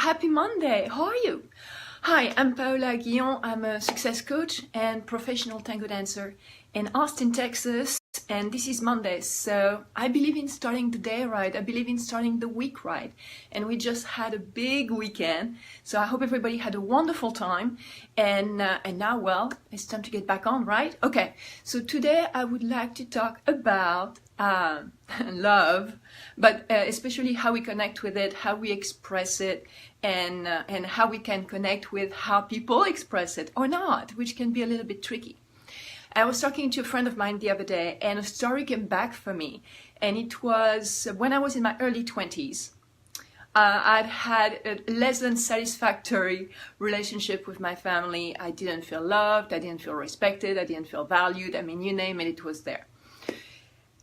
happy Monday. How are you? Hi, I'm Paola Guillon. I'm a success coach and professional tango dancer in Austin, Texas. And this is Monday, so I believe in starting the day right. I believe in starting the week right. And we just had a big weekend, so I hope everybody had a wonderful time. And now, well, it's time to get back on, right? Okay, so today I would like to talk about love, but especially how we connect with it, how we express it, and how we can connect with how people express it or not, which can be a little bit tricky. I was talking to a friend of mine the other day, and a story came back for me, and it was when I was in my early 20s. I'd had a less than satisfactory relationship with my family. I didn't feel loved, I didn't feel respected, I didn't feel valued. I mean, you name it, it was there.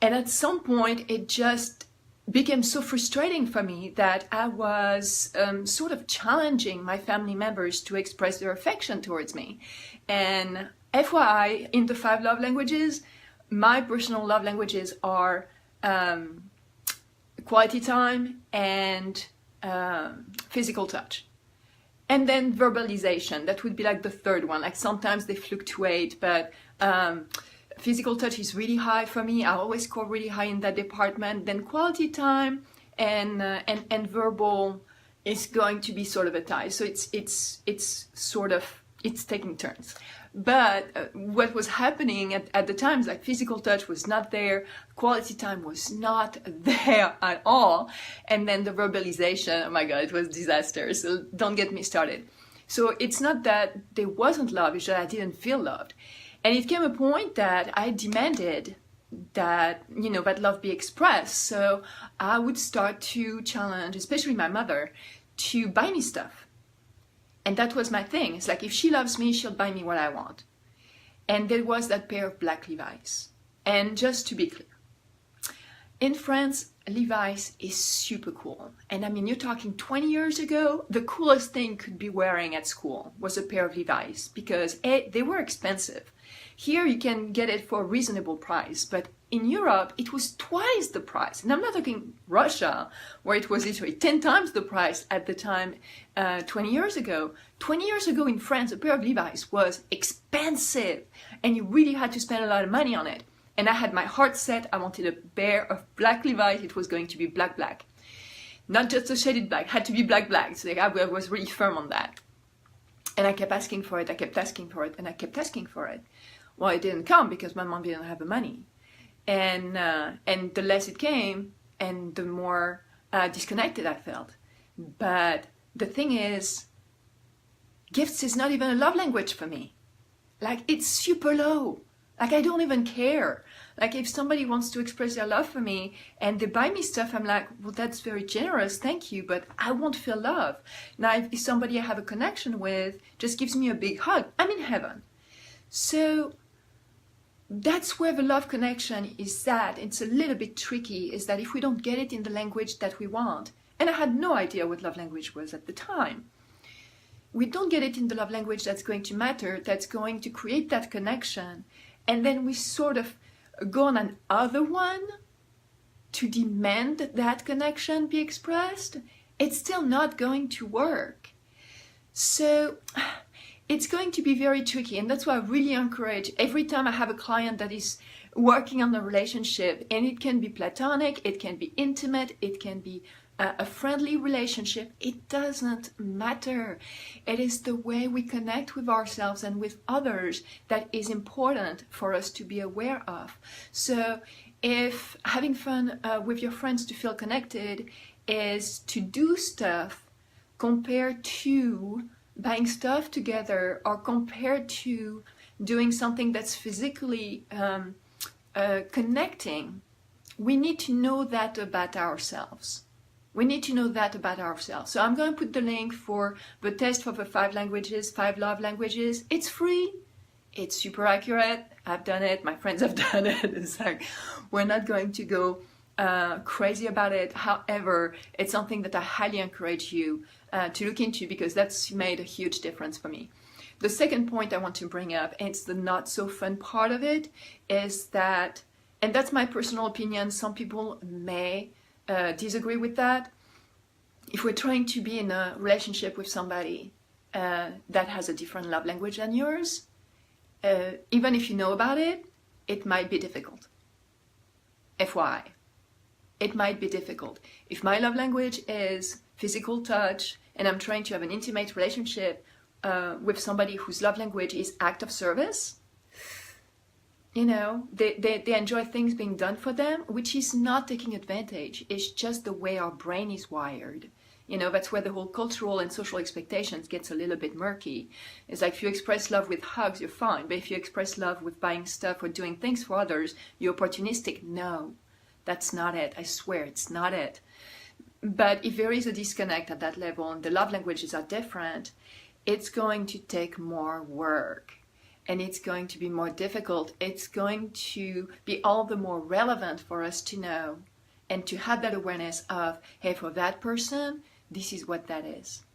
And at some point, it just became so frustrating for me that I was sort of challenging my family members to express their affection towards me. And FYI, in the 5 love languages, my personal love languages are quality time and physical touch. And then verbalization, that would be like the third one. Like sometimes they fluctuate, but physical touch is really high for me. I always score really high in that department. Then quality time and verbal is going to be sort of a tie. So it's taking turns. But what was happening at the times, like physical touch was not there, quality time was not there at all, and then the verbalization, oh my God, it was disaster. So don't get me started. So it's not that there wasn't love, it's that I didn't feel loved. And it came a point that I demanded that, that love be expressed. So I would start to challenge, especially my mother, to buy me stuff. And that was my thing. It's like, if she loves me, she'll buy me what I want. And there was that pair of black Levi's. And just to be clear, in France, Levi's is super cool. And I mean, you're talking 20 years ago, the coolest thing you could be wearing at school was a pair of Levi's because they were expensive. Here you can get it for a reasonable price, but in Europe, it was twice the price. And I'm not talking Russia, where it was literally 10 times the price at the time 20 years ago. 20 years ago in France, a pair of Levi's was expensive, and you really had to spend a lot of money on it. And I had my heart set, I wanted a pair of black Levi's, it was going to be black. Not just a shaded black, had to be black. So I was really firm on that. And I kept asking for it, and I kept asking for it. Well, it didn't come because my mom didn't have the money. And the less it came, and the more disconnected I felt. But the thing is, gifts is not even a love language for me. Like, it's super low. Like, I don't even care. Like, if somebody wants to express their love for me and they buy me stuff, I'm like, well, that's very generous, thank you, but I won't feel love. Now, if somebody I have a connection with just gives me a big hug, I'm in heaven. So that's where the love connection is at. It's a little bit tricky, is that if we don't get it in the language that we want, and I had no idea what love language was at the time, we don't get it in the love language that's going to matter, that's going to create that connection, and then we sort of go on another one to demand that connection be expressed, it's still not going to work. So it's going to be very tricky, and that's why I really encourage every time I have a client that is working on a relationship, and it can be platonic, it can be intimate, it can be a friendly relationship, it doesn't matter. It is the way we connect with ourselves and with others that is important for us to be aware of. So if having fun with your friends to feel connected is to do stuff compared to buying stuff together, or compared to doing something that's physically connecting, we need to know that about ourselves. So I'm going to put the link for the test for the 5 languages, 5 love languages. It's free. It's super accurate. I've done it. My friends have done it. It's like, we're not going to go crazy about it. However, it's something that I highly encourage you to look into, because that's made a huge difference for me. The second point I want to bring up, and it's the not so fun part of it, is that, and that's my personal opinion, some people may disagree with that, if we're trying to be in a relationship with somebody that has a different love language than yours, even if you know about it, it might be difficult. FYI, it might be difficult. If my love language is physical touch and I'm trying to have an intimate relationship with somebody whose love language is act of service, you know, they enjoy things being done for them, which is not taking advantage. It's just the way our brain is wired. You know, that's where the whole cultural and social expectations gets a little bit murky. It's like if you express love with hugs, you're fine. But if you express love with buying stuff or doing things for others, you're opportunistic. No, that's not it. I swear, it's not it. But if there is a disconnect at that level and the love languages are different, it's going to take more work. And it's going to be more difficult. It's going to be all the more relevant for us to know and to have that awareness of, hey, for that person, this is what that is.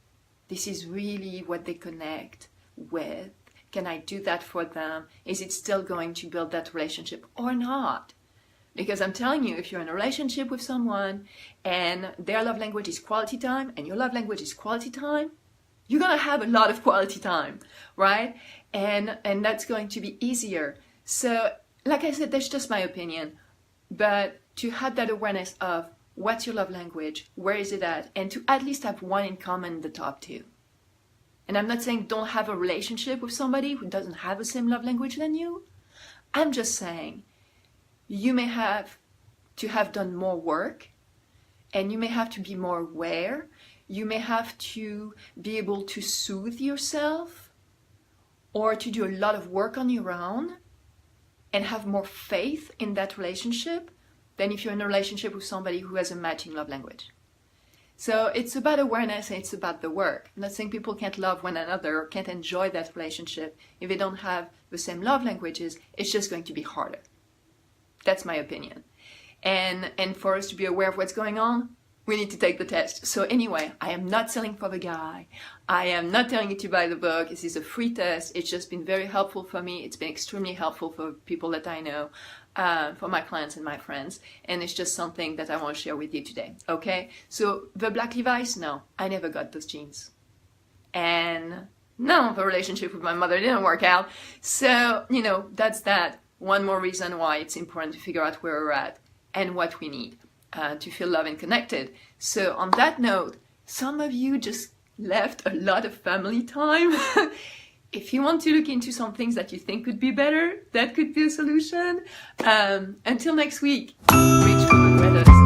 This is really what they connect with. Can I do that for them? Is it still going to build that relationship or not? Because I'm telling you, if you're in a relationship with someone and their love language is quality time and your love language is quality time, you're going to have a lot of quality time, right? And that's going to be easier. So, like I said, that's just my opinion. But to have that awareness of what's your love language, where is it at, and to at least have one in common in the top two. And I'm not saying don't have a relationship with somebody who doesn't have the same love language than you. I'm just saying you may have to have done more work, and you may have to be more aware. You may have to be able to soothe yourself or to do a lot of work on your own and have more faith in that relationship than if you're in a relationship with somebody who has a matching love language. So it's about awareness and it's about the work. I'm not saying people can't love one another or can't enjoy that relationship if they don't have the same love languages. It's just going to be harder. That's my opinion. And for us to be aware of what's going on, we need to take the test. So anyway, I am not selling for the guy. I am not telling you to buy the book. This is a free test. It's just been very helpful for me. It's been extremely helpful for people that I know, for my clients and my friends. And it's just something that I want to share with you today. Okay? So the black Levi's, no, I never got those jeans. And no, the relationship with my mother didn't work out. So, you know, that's that. One more reason why it's important to figure out where we're at and what we need. To feel loved and connected. So on that note, some of you just left a lot of family time. If you want to look into some things that you think could be better, that could be a solution. Until next week, reach for the greatest.